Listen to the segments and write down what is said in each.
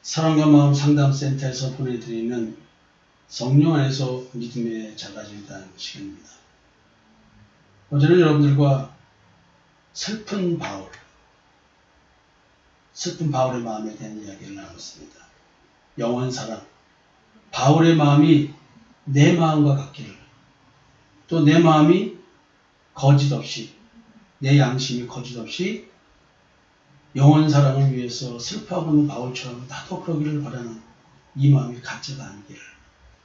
사랑과 마음 상담센터에서 보내드리는 성령 안에서 믿음의 자가진단 시간입니다. 어제는 여러분들과 슬픈 바울의 마음에 대한 이야기를 나눴습니다. 영원사랑, 바울의 마음이 내 마음과 같기를, 또 내 마음이 거짓없이, 내 양심이 거짓없이 영원사랑을 위해서 슬퍼하고 있는 바울처럼 나도 그러기를 바라는 이 마음이 가짜가 아니기를,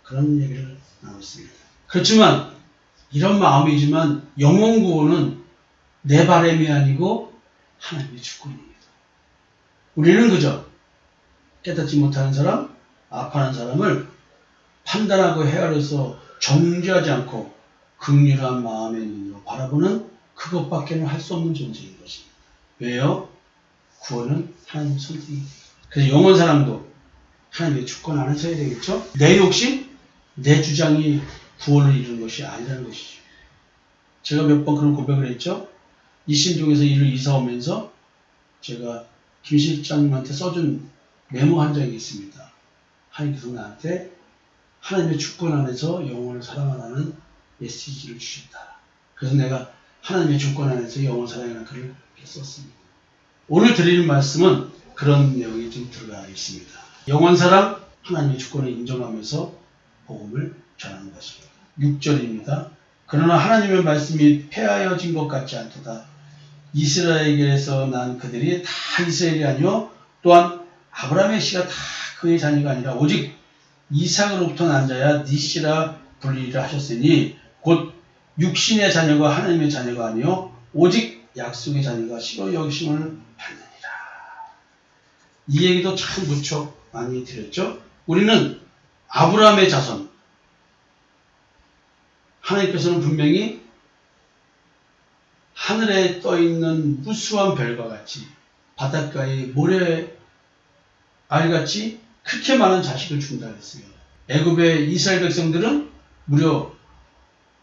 그런 얘기를 나눴습니다. 그렇지만 이런 마음이지만 영원구원은 내 바람이 아니고 하나님의 주권입니다. 우리는 그저 깨닫지 못하는 사람, 아파하는 사람을 판단하고 헤아려서 정죄하지 않고 긍휼한 마음의 눈으로 바라보는 그것밖에는 할 수 없는 존재인 것입니다. 왜요? 구원은 하나님의 선택입니다. 그래서 영원사랑도 하나님의 주권 안에서 해야 되겠죠? 내 욕심, 내 주장이 구원을 이루는 것이 아니라는 것이죠. 제가 몇 번 그런 고백을 했죠. 이신종에서 일을 이사 오면서 제가 김 실장님한테 써준 메모 한 장이 있습니다. 하나님께서 나한테 하나님의 주권 안에서 영혼을 사랑하라는 메시지를 주셨다. 그래서 내가 하나님의 주권 안에서 영혼을 사랑하라는 글을 썼습니다. 오늘 드리는 말씀은 그런 내용이 좀 들어가 있습니다. 영원사랑, 하나님의 주권을 인정하면서 복음을 전하는 것입니다. 6절입니다. 그러나 하나님의 말씀이 폐하여진 것 같지 않도다. 이스라엘에게서 난 그들이 다 이스라엘이 아니요 또한 아브라함의 씨가 다 그의 자녀가 아니라 오직 이삭으로부터 난 자야 네 씨라 불리리라 하셨으니 곧 육신의 자녀가 하나님의 자녀가 아니요 오직 약속의 자녀가 씨로 여기심을 받느니라. 이 얘기도 참 무척 많이 드렸죠. 우리는 아브라함의 자손, 하나님께서는 분명히 하늘에 떠있는 무수한 별과 같이 바닷가의 모래 알같이 그렇게 많은 자식을 준다 그랬어요. 애굽의 이스라엘 백성들은 무려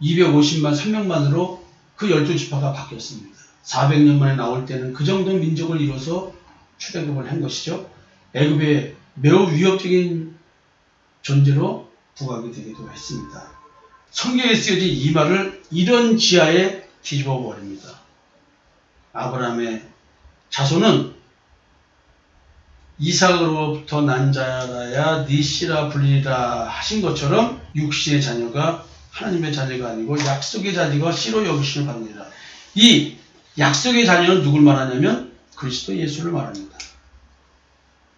250만 300만으로 그 12지파가 바뀌었습니다. 400년 만에 나올 때는 그 정도 민족을 이뤄서 출애굽을 한 것이죠. 애굽의 매우 위협적인 존재로 부각이 되기도 했습니다. 성경에 쓰여진 이 말을 이런 지하에 뒤집어 버립니다. 아브라함의 자손은 이삭으로부터 난 자라야 네 씨라 불리라 하신 것처럼 육신의 자녀가 하나님의 자녀가 아니고 약속의 자녀가 씨로 여기심을 받느니라. 이 약속의 자녀는 누굴 말하냐면 그리스도 예수를 말합니다.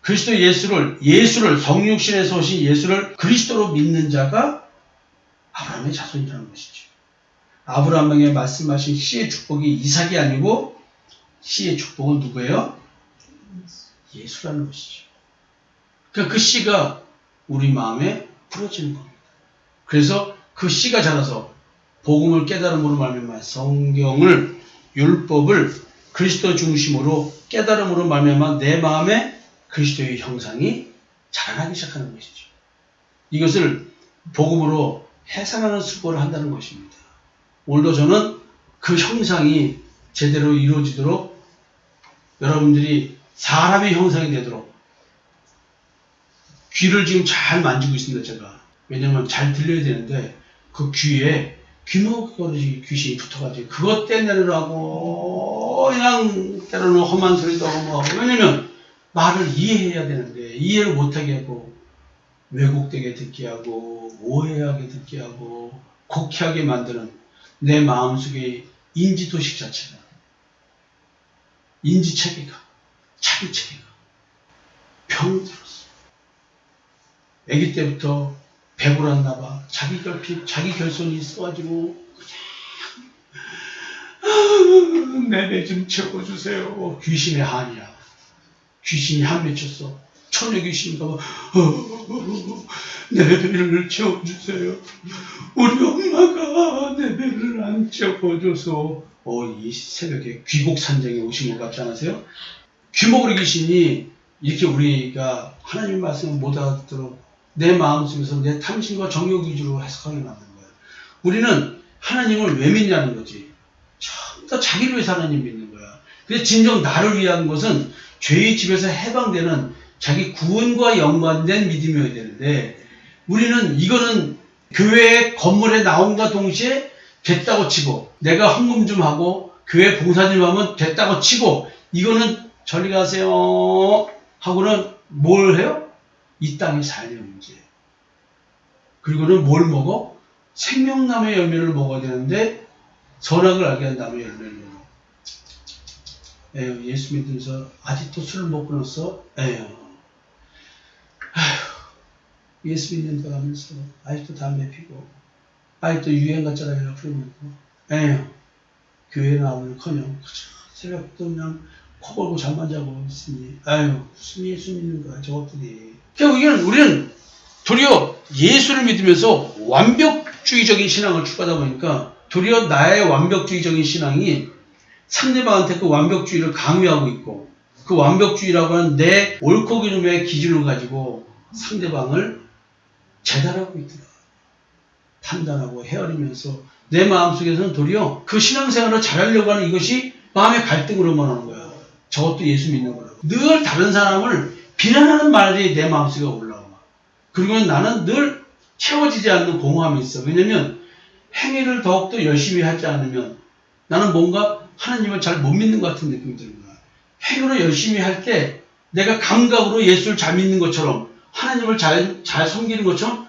그리스도 예수를 성육신에서 오신 예수를 그리스도로 믿는 자가 아브라함의 자손이라는 것이죠. 아브라함에게 말씀하신 씨의 축복이 이삭이 아니고 씨의 축복은 누구예요? 예수라는 것이죠. 그러니까 그 씨가 우리 마음에 풀어지는 겁니다. 그래서 그 씨가 자라서 복음을 깨달음으로 말미암아 성경을, 율법을 그리스도 중심으로 깨달음으로 말미암아 내 마음에 그리스도의 형상이 자라나기 시작하는 것이죠. 이것을 복음으로 해산하는 수고를 한다는 것입니다. 오늘도 저는 그 형상이 제대로 이루어지도록 여러분들이 사람의 형상이 되도록 귀를 지금 잘 만지고 있습니다. 제가. 왜냐하면 잘 들려야 되는데 그 귀에 귀머거리 귀신이 붙어가지고 그것 떼내느라고 그냥 때로는 험한 소리도 하고 왜냐면 말을 이해해야 되는데 이해를 못하게 하고 왜곡되게 듣게 하고 오해하게 듣게 하고 곡해하게 만드는 내 마음속의 인지도식 자체가 인지체계가 자기체계가 병들었어. 아기 때부터 배불었나 봐. 자기 결핍, 자기 결손이 있어가지고 그냥 내 배 좀 채워주세요. 귀신의 한이야. 귀신이 한 맺혔어. 처녀 귀신인가 봐. 내 배를 채워주세요. 우리 엄마가 내 배를 안 채워줘서 이 새벽에 귀곡산장에 오신 것 같지 않으세요? 귀머거리 귀신이 이렇게 우리가 하나님 말씀을 못 알아듣도록 내 마음속에서 내 탐심과 정욕 위주로 해석하게 만든 거예요. 우리는 하나님을 왜 믿냐는 거지. 처음부터 자기를 위해서 하나님 믿는 거야. 그래서 진정 나를 위한 것은 죄의 집에서 해방되는 자기 구원과 연관된 믿음이어야 되는데 우리는 이거는 교회 건물에 나온과 동시에 됐다고 치고 내가 헌금 좀 하고 교회 봉사 좀 하면 됐다고 치고 이거는 저리 가세요 하고는 뭘 해요? 이 땅에 살려 문제. 그리고는 뭘 먹어? 생명나무의 열매를 먹어야 되는데 선악을 알게 한 나무의 열매를 먹어. 에휴, 예수 믿으면서 아직도 술을 못 끊었어? 에휴. 예수 믿는다 하면서 아직도 담배 피고 아직도 유행 같잖아요. 그러고 에휴. 교회 나오는커녕 새벽도 그냥 코 골고 잠만 자고 있으니 아유 무슨 예수 믿는 거야 저것들이. 결국에는 우리는 도리어 예수를 믿으면서 완벽주의적인 신앙을 추구하다 보니까 도리어 나의 완벽주의적인 신앙이 상대방한테 그 완벽주의를 강요하고 있고 그 완벽주의라고 하는 내 옳고 그름의 기준을 가지고 상대방을 재단하고 있더라. 판단하고 헤아리면서 내 마음속에서는 도리어 그 신앙생활을 잘하려고 하는 이것이 마음의 갈등으로만 하는 거야. 저것도 예수 믿는 거라고. 늘 다른 사람을 비난하는 말이 내 마음속에 올라와. 그리고 나는 늘 채워지지 않는 공허함이 있어. 왜냐면 행위를 더욱더 열심히 하지 않으면 나는 뭔가 하나님을 잘 못 믿는 것 같은 느낌이 드는 거야. 행위로 열심히 할 때 내가 감각으로 예수를 잘 믿는 것처럼 하나님을 잘 섬기는 것처럼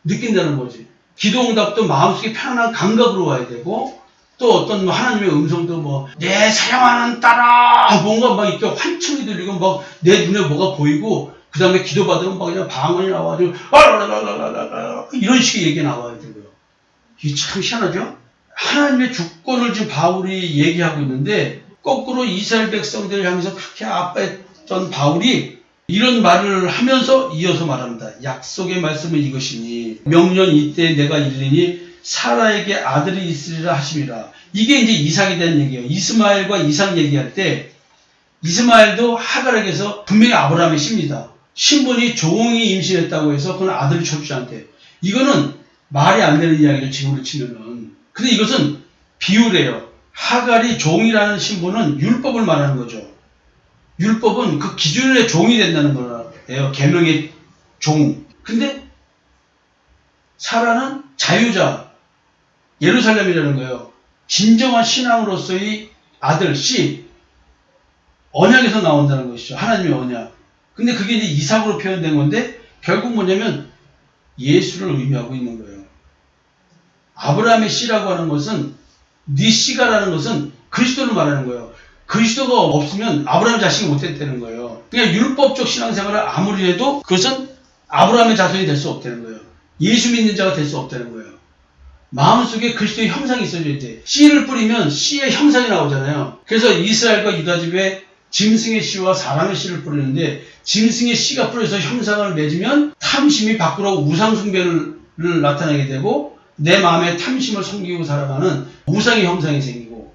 느낀다는 거지. 기도응답도 마음속에 편안한 감각으로 와야 되고 또 어떤 하나님의 음성도 내 사랑하는 딸아 뭔가 막 이렇게 환청이 들리고 막 내 눈에 뭐가 보이고 그 다음에 기도받으면 막 그냥 방언이 나와가지고 이런 식의 얘기가 나와야 되고요. 이게 참 희한하죠? 하나님의 주권을 지금 바울이 얘기하고 있는데 거꾸로 이스라엘 백성들을 향해서 그렇게 아파했던 바울이 이런 말을 하면서 이어서 말합니다. 약속의 말씀은 이것이니 명년 이때 내가 일리니 사라에게 아들이 있으리라 하심이라. 이게 이제 이삭에 대한 얘기예요. 이스마엘과 이삭 얘기할 때 이스마엘도 하갈에게서 분명히 아브라함의 씨입니다. 신분이 종이 임신했다고 해서 그건 아들을 쳐주지 않대. 이거는 말이 안 되는 이야기를 지금으로 치면은. 근데 이것은 비유래요. 하갈이 종이라는 신분은 율법을 말하는 거죠. 율법은 그 기준의 종이 된다는 거예요. 계명의 종. 근데 사라는 자유자, 예루살렘이라는 거예요. 진정한 신앙으로서의 아들, 씨, 언약에서 나온다는 것이죠. 하나님의 언약. 근데 그게 이제 이삭으로 표현된 건데 결국 뭐냐면 예수를 의미하고 있는 거예요. 아브라함의 씨라고 하는 것은 네 씨가라는 것은 그리스도를 말하는 거예요. 그리스도가 없으면 아브라함의 자식이 못 됐다는 거예요. 그냥 율법적 신앙생활을 아무리 해도 그것은 아브라함의 자손이 될 수 없다는 거예요. 예수 믿는 자가 될 수 없다는 거예요. 마음속에 그리스도의 형상이 있어줘야 돼. 씨를 뿌리면 씨의 형상이 나오잖아요. 그래서 이스라엘과 유다집에 짐승의 씨와 사람의 씨를 뿌리는데 짐승의 씨가 뿌려서 형상을 맺으면 탐심이 밖으로 우상숭배를 나타내게 되고 내 마음에 탐심을 섬기고 살아가는 우상의 형상이 생기고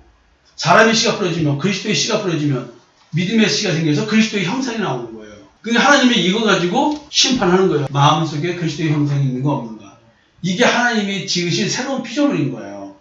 사람의 씨가 뿌려지면 그리스도의 씨가 뿌려지면 믿음의 씨가 생겨서 그리스도의 형상이 나오는 거예요. 그러니까 하나님이 이거 가지고 심판하는 거예요. 마음속에 그리스도의 형상이 있는가 없는가. 이게 하나님이 지으신 새로운 피조물인 거예요.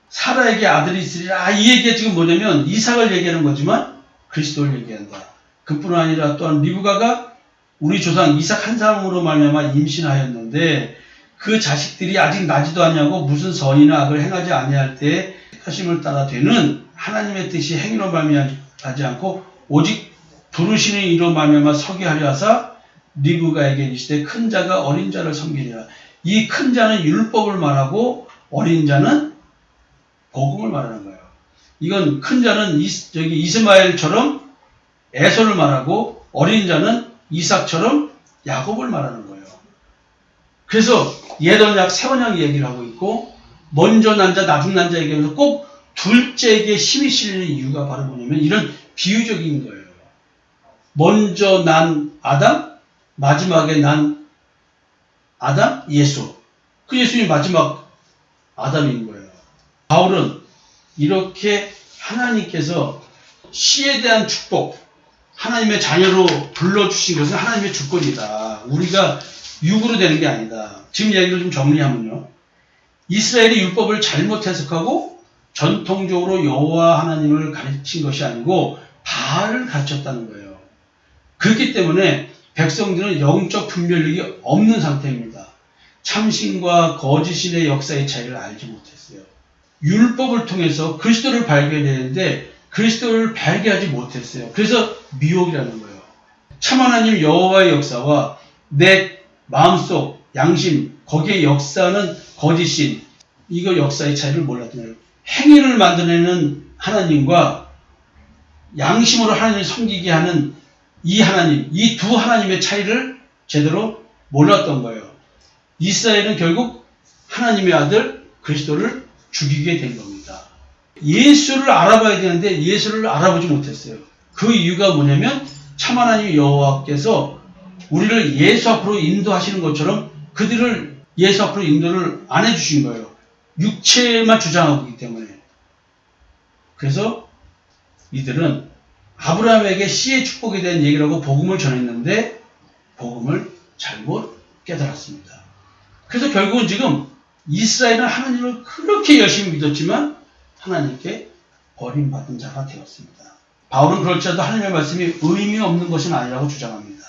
사라에게 아들이 있으리라. 이 얘기가 지금 뭐냐면 이삭을 얘기하는 거지만 그리스도를 얘기한다. 그뿐 아니라 또한 리브가가 우리 조상 이삭 한 사람으로 말미암아 임신하였는데 그 자식들이 아직 나지도 않냐고 무슨 선이나 악을 행하지 아니할 때에 택하심을 따라 되는 하나님의 뜻이 행위로 말미암지 않고 오직 부르시는 이로 말미암아 서게 하려 하사 리브가에게 이르시되 큰 자가 어린 자를 섬기리라. 이 큰 자는 율법을 말하고 어린 자는 복음을 말하는 거예요. 이건 큰 자는 이스마엘처럼 에서를 말하고 어린 자는 이삭처럼 야곱을 말하는 거예요. 그래서 옛 언약, 새 언약 얘기를 하고 있고 먼저 난 자, 나중 난 자 얘기하면서 꼭 둘째에게 힘이 실리는 이유가 바로 뭐냐면 이런 비유적인 거예요. 먼저 난 아담, 마지막에 난 아담, 예수. 그 예수님이 마지막 아담인 거예요. 바울은 이렇게 하나님께서 씨에 대한 축복, 하나님의 자녀로 불러주신 것은 하나님의 주권이다. 우리가 육으로 되는 게 아니다. 지금 이야기를 좀 정리하면요. 이스라엘이 율법을 잘못 해석하고 전통적으로 여호와 하나님을 가르친 것이 아니고 바알을 가르쳤다는 거예요. 그렇기 때문에 백성들은 영적 분별력이 없는 상태입니다. 참신과 거짓신의 역사의 차이를 알지 못했어요. 율법을 통해서 그리스도를 발견했는데 그리스도를 발견하지 못했어요. 그래서 미혹이라는 거예요. 참 하나님 여호와의 역사와 내 마음속 양심 거기에 역사는 거짓신 이거 역사의 차이를 몰랐던 거예요. 행위를 만들어내는 하나님과 양심으로 하나님을 섬기게 하는 이 하나님, 이 두 하나님의 차이를 제대로 몰랐던 거예요. 이스라엘은 결국 하나님의 아들 그리스도를 죽이게 된 겁니다. 예수를 알아봐야 되는데 예수를 알아보지 못했어요. 그 이유가 뭐냐면 참 하나님 여호와께서 우리를 예수 앞으로 인도하시는 것처럼 그들을 예수 앞으로 인도를 안 해주신 거예요. 육체만 주장하고 있기 때문에. 그래서 이들은 아브라함에게 씨의 축복에 대한 얘기를 하고 복음을 전했는데 복음을 잘못 깨달았습니다. 그래서 결국은 지금 이스라엘은 하나님을 그렇게 열심히 믿었지만 하나님께 버림받은 자가 되었습니다. 바울은 그럴지라도 하나님의 말씀이 의미 없는 것은 아니라고 주장합니다.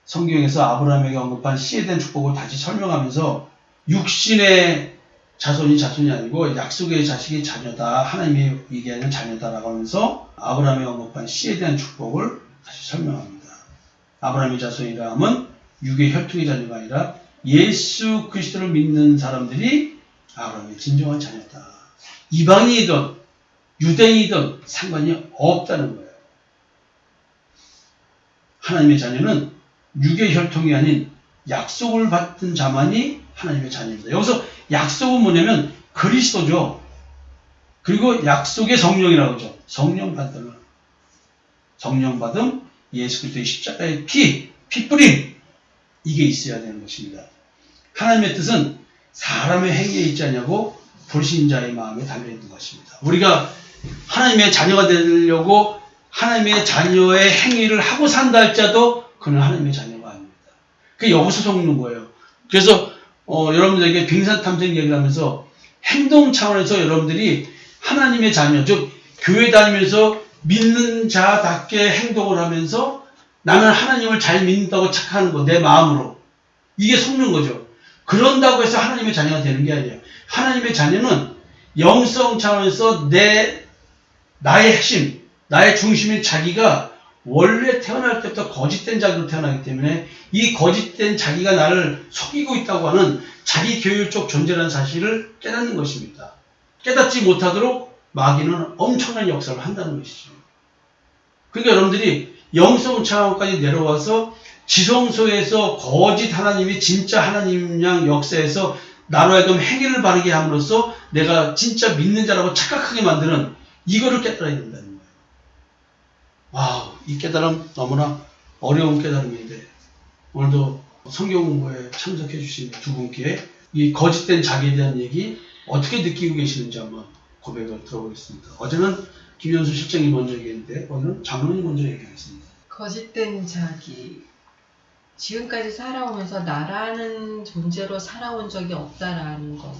성경에서 아브라함에게 언급한 씨에 대한 축복을 다시 설명하면서 육신의 자손이 아니고 약속의 자식이 자녀다. 하나님이 얘기하는 자녀다라고 하면서 아브라함에 언급한 씨에 대한 축복을 다시 설명합니다. 아브라함의 자손이라 함은 육의 혈통의 자녀가 아니라 예수 그리스도를 믿는 사람들이 아브라함의 진정한 자녀다. 이방인이든 유대인이든 상관이 없다는 거예요. 하나님의 자녀는 육의 혈통이 아닌 약속을 받은 자만이 하나님의 자녀입니다. 여기서 약속은 뭐냐면 그리스도죠. 그리고 약속의 성령이라고 하죠. 성령 받음, 예수 그리스도의 십자가의 피뿌림 이게 있어야 되는 것입니다. 하나님의 뜻은 사람의 행위에 있지 않냐고 불신자의 마음에 달려있는 것입니다. 우리가 하나님의 자녀가 되려고 하나님의 자녀의 행위를 하고 산다 할지라도 그는 하나님의 자녀가 아닙니다. 그게 여기서 속는 거예요. 그래서 여러분들에게 빙산탐정 얘기를 하면서 행동 차원에서 여러분들이 하나님의 자녀, 즉 교회 다니면서 믿는 자답게 행동을 하면서 나는 하나님을 잘 믿는다고 착각하는 거, 내 마음으로. 이게 속는 거죠. 그런다고 해서 하나님의 자녀가 되는 게 아니에요. 하나님의 자녀는 영성 차원에서 나의 핵심, 나의 중심인 자기가 원래 태어날 때부터 거짓된 자기로 태어나기 때문에 이 거짓된 자기가 나를 속이고 있다고 하는 자기 교육적 존재라는 사실을 깨닫는 것입니다. 깨닫지 못하도록 마귀는 엄청난 역사를 한다는 것이죠. 그러니까 여러분들이 영성 차원까지 내려와서 지성소에서 거짓 하나님이 진짜 하나님 양 역사에서 나로 하여금 행위를 바르게 함으로써 내가 진짜 믿는 자라고 착각하게 만드는 이거를 깨달아야 된다는 거예요. 와우, 이 깨달음 너무나 어려운 깨달음인데 오늘도 성경 공부에 참석해 주신 두 분께 이 거짓된 자기에 대한 얘기 어떻게 느끼고 계시는지 한번 고백을 들어보겠습니다. 어제는 김현수 실장이 먼저 얘기했는데 오늘은 장로님이 먼저 얘기하겠습니다. 거짓된 자기. 지금까지 살아오면서 나라는 존재로 살아온 적이 없다라는 것.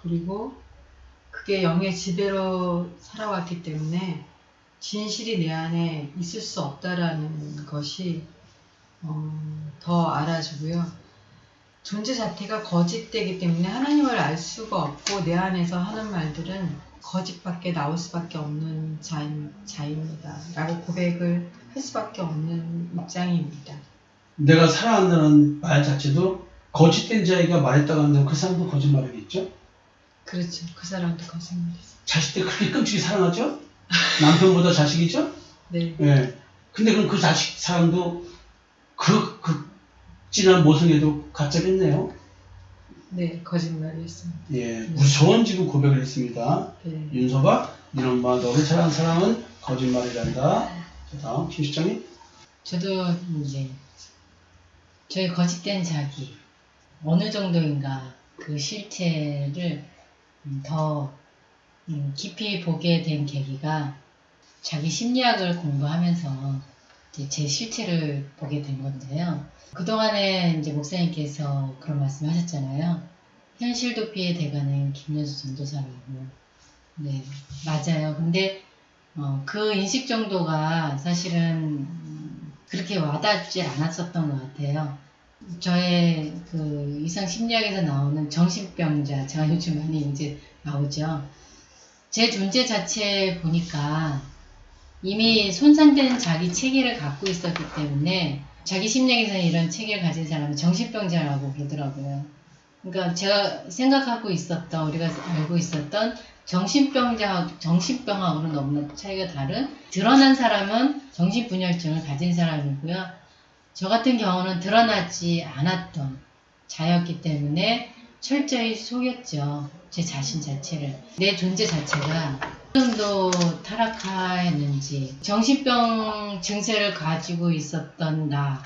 그리고 그게 영의 지배로 살아왔기 때문에 진실이 내 안에 있을 수 없다라는 것이 더 알아주고요. 존재 자체가 거짓되기 때문에 하나님을 알 수가 없고 내 안에서 하는 말들은 거짓밖에 나올 수밖에 없는 자입니다. 라고 고백을 할 수밖에 없는 입장입니다. 내가 사랑한다는 말 자체도 거짓된 자기가 말했다고 하면 그 사람도 거짓말이겠죠? 그렇죠. 그 사람도 거짓말이죠. 자식들 그렇게 끔찍이 사랑하죠? 남편보다 자식이죠? 네. 예. 근데 그럼 그 자식 사람도 그 진한 모성애도 가짜겠네요? 네, 거짓말이었습니다. 예, 무서운 지금 고백을 했습니다. 네. 윤서가 네 엄마 너를 사랑하는 사람은 거짓말이란다. 자, 다음 김 실장님. 저도 이제 저의 거짓된 자기 어느 정도인가 그 실체를 더 깊이 보게 된 계기가 자기 심리학을 공부하면서 이제 제 실체를 보게 된 건데요. 그동안에 이제 목사님께서 그런 말씀 하셨잖아요. 현실 도피의 대가는 김연수 전도사라고. 네, 맞아요. 근데 그 인식 정도가 사실은 그렇게 와닿지 않았었던 것 같아요. 저의 그 이성 심리학에서 나오는 정신병자, 제가 요즘 많이 이제 나오죠. 제 존재 자체 보니까 이미 손상된 자기 체계를 갖고 있었기 때문에 자기 심리학에서는 이런 체계를 가진 사람은 정신병자라고 부르더라고요. 그러니까 제가 생각하고 있었던, 우리가 알고 있었던 정신병하고는 너무나 차이가 다른, 드러난 사람은 정신분열증을 가진 사람이고요. 저 같은 경우는 드러나지 않았던 자였기 때문에 철저히 속였죠. 제 자신 자체를. 내 존재 자체가 어느 정도 타락했는지, 정신병 증세를 가지고 있었던 나,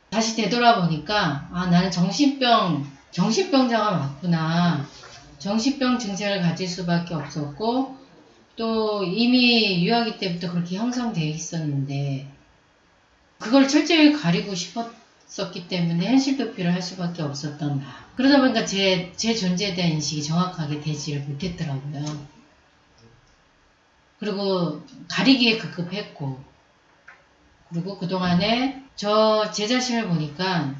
다시 되돌아보니까, 아, 나는 정신병자가 맞구나. 정신병 증세를 가질 수밖에 없었고, 또 이미 유아기 때부터 그렇게 형성되어 있었는데, 그걸 철저히 가리고 싶었기 때문에 현실 도피를 할 수밖에 없었던 나. 그러다 보니까 제 존재에 대한 인식이 정확하게 되지를 못했더라고요. 그리고 가리기에 급급했고, 그리고 그동안에 제 자신을 보니까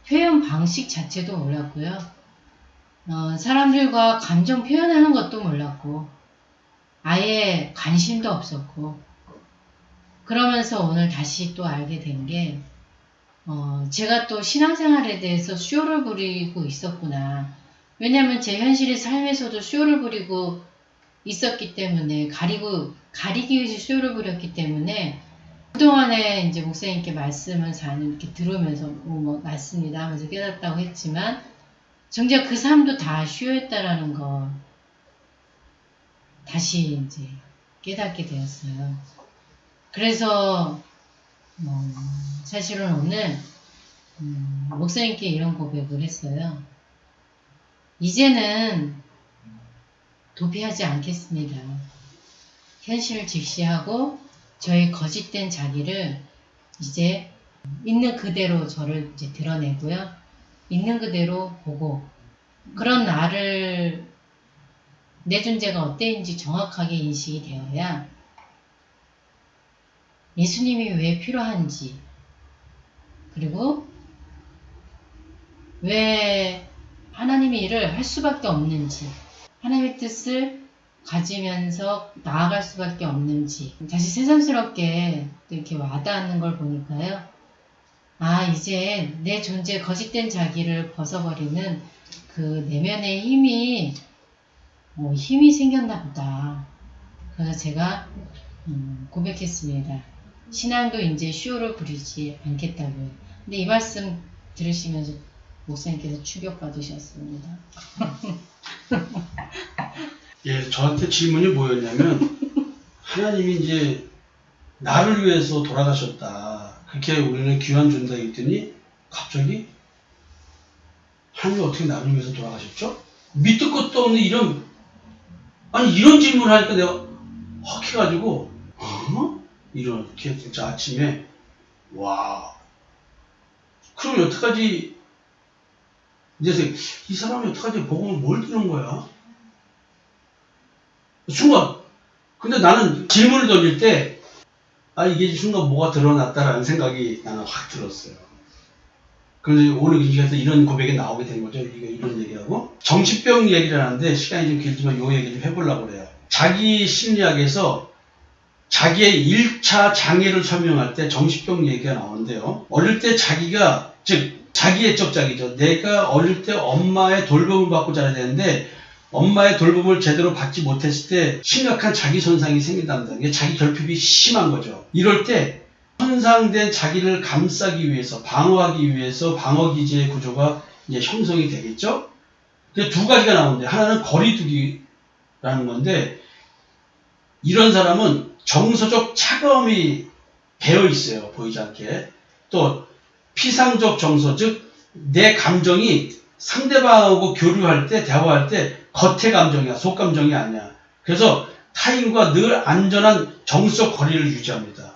표현 방식 자체도 몰랐고요. 사람들과 감정 표현하는 것도 몰랐고, 아예 관심도 없었고, 그러면서 오늘 다시 또 알게 된 게, 제가 또 신앙생활에 대해서 쇼를 부리고 있었구나. 왜냐면 제 현실의 삶에서도 쇼를 부리고 있었기 때문에, 가리기 위해서 쇼를 부렸기 때문에, 그동안에 이제 목사님께 말씀을 이렇게 들으면서, 맞습니다 하면서 깨닫다고 했지만, 정작 그 삶도 다 쇼였다라는 거, 다시 이제 깨닫게 되었어요. 그래서, 사실은 오늘, 목사님께 이런 고백을 했어요. 이제는 도피하지 않겠습니다. 현실을 직시하고 저의 거짓된 자기를 이제 있는 그대로 저를 이제 드러내고요. 있는 그대로 보고 그런 나를 내 존재가 어때인지 정확하게 인식이 되어야 예수님이 왜 필요한지 그리고 왜 하나님의 일을 할 수밖에 없는지 하나님의 뜻을 가지면서 나아갈 수밖에 없는지 다시 새삼스럽게 이렇게 와닿는 걸 보니까요. 아, 이제 내 존재 거짓된 자기를 벗어버리는 그 내면의 힘이 생겼나 보다. 그래서 제가 고백했습니다. 신앙도 이제 쇼를 부리지 않겠다고요. 근데 이 말씀 들으시면서 목사님께서 충격받으셨습니다. 예, 저한테 질문이 뭐였냐면 하나님이 이제 나를 위해서 돌아가셨다. 그렇게 우리는 귀한 존재다 했더니 갑자기 하나님이 어떻게 나를 위해서 돌아가셨죠? 밑도 끝도 없는 이런 질문을 하니까 내가 헉 해가지고 이렇게 진짜 아침에 와 그럼 여태까지 이제 이 사람이 여태까지 복음을 뭘 들은 거야? 순간 근데 나는 질문을 던질 때 이게 순간 뭐가 드러났다라는 생각이 나는 확 들었어요. 그래서 오늘 이 시간에서 이런 고백이 나오게 된 거죠. 이런 얘기하고 정신병 얘기를 하는데 시간이 좀 길지만 이 얘기 좀 해보려고 그래요. 자기 심리학에서 자기의 1차 장애를 설명할 때 정신병 얘기가 나오는데요. 어릴 때 자기가 즉 자기애적 자기죠. 내가 어릴 때 엄마의 돌봄을 받고 자라야 되는데 엄마의 돌봄을 제대로 받지 못했을 때 심각한 자기 손상이 생긴다는 게 자기 결핍이 심한 거죠. 이럴 때 손상된 자기를 감싸기 위해서 방어하기 위해서 방어기제의 구조가 이제 형성이 되겠죠. 두 가지가 나오는데 하나는 거리두기라는 건데 이런 사람은 정서적 차가움이 배어 있어요. 보이지 않게. 또 피상적 정서 즉 내 감정이 상대방하고 교류할 때 대화할 때 겉의 감정이야. 속 감정이 아니야. 그래서 타인과 늘 안전한 정서적 거리를 유지합니다.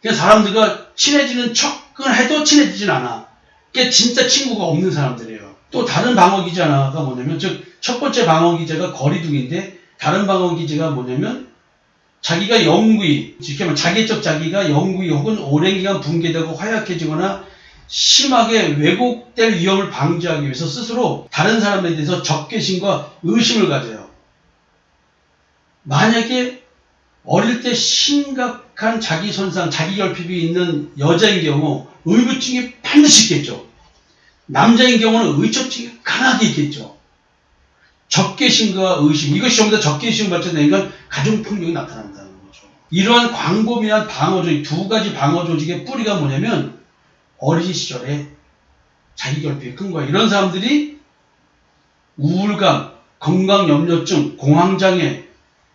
그러니까 사람들과 친해지는 척은 해도 친해지진 않아. 그게 진짜 친구가 없는 사람들이에요. 또 다른 방어기제 하나가 뭐냐면 즉 첫 번째 방어기제가 거리두기인데 다른 방어기제가 뭐냐면 자기가 영구히, 쉽게 말하면 자기적 자기가 영구히 혹은 오랜 기간 붕괴되고 허약해지거나 심하게 왜곡될 위험을 방지하기 위해서 스스로 다른 사람에 대해서 적개심과 의심을 가져요. 만약에 어릴 때 심각한 자기 손상, 자기 결핍이 있는 여자인 경우 의구증이 반드시 있겠죠. 남자인 경우는 의처증이 강하게 있겠죠. 적개심과 의심, 이것이 전부 다 적개심을 발전되니까 가정폭력이 나타난다는 거죠. 이러한 광범위한 방어조직, 두 가지 방어조직의 뿌리가 뭐냐면 어린 시절에 자기 결핍이 큰 거예요. 이런 사람들이 우울감, 건강염려증, 공황장애,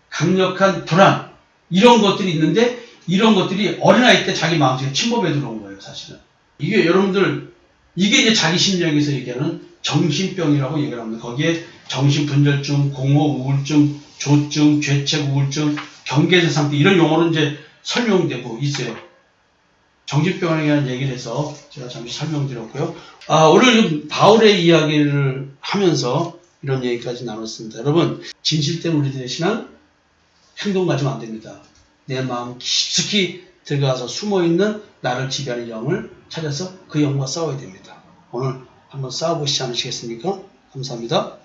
강력한 불안 이런 것들이 있는데 이런 것들이 어린아이 때 자기 마음속에 침범해 들어온 거예요. 사실은. 이게 여러분들 이게 이제 자기 심리학에서 얘기하는 정신병이라고 얘기를 합니다. 거기에 정신분절증, 공허우울증, 조증, 죄책우울증, 경계에서 상태 이런 용어는 이제 설명되고 있어요. 정신병에 대한 얘기를 해서 제가 잠시 설명드렸고요. 오늘 바울의 이야기를 하면서 이런 얘기까지 나눴습니다. 여러분, 진실된 우리들의 신앙 행동 가지면 안 됩니다. 내 마음 깊숙이 들어가서 숨어있는 나를 지배하는 영을 찾아서 그 영과 싸워야 됩니다. 오늘 한번 싸워보시지 않으시겠습니까? 감사합니다.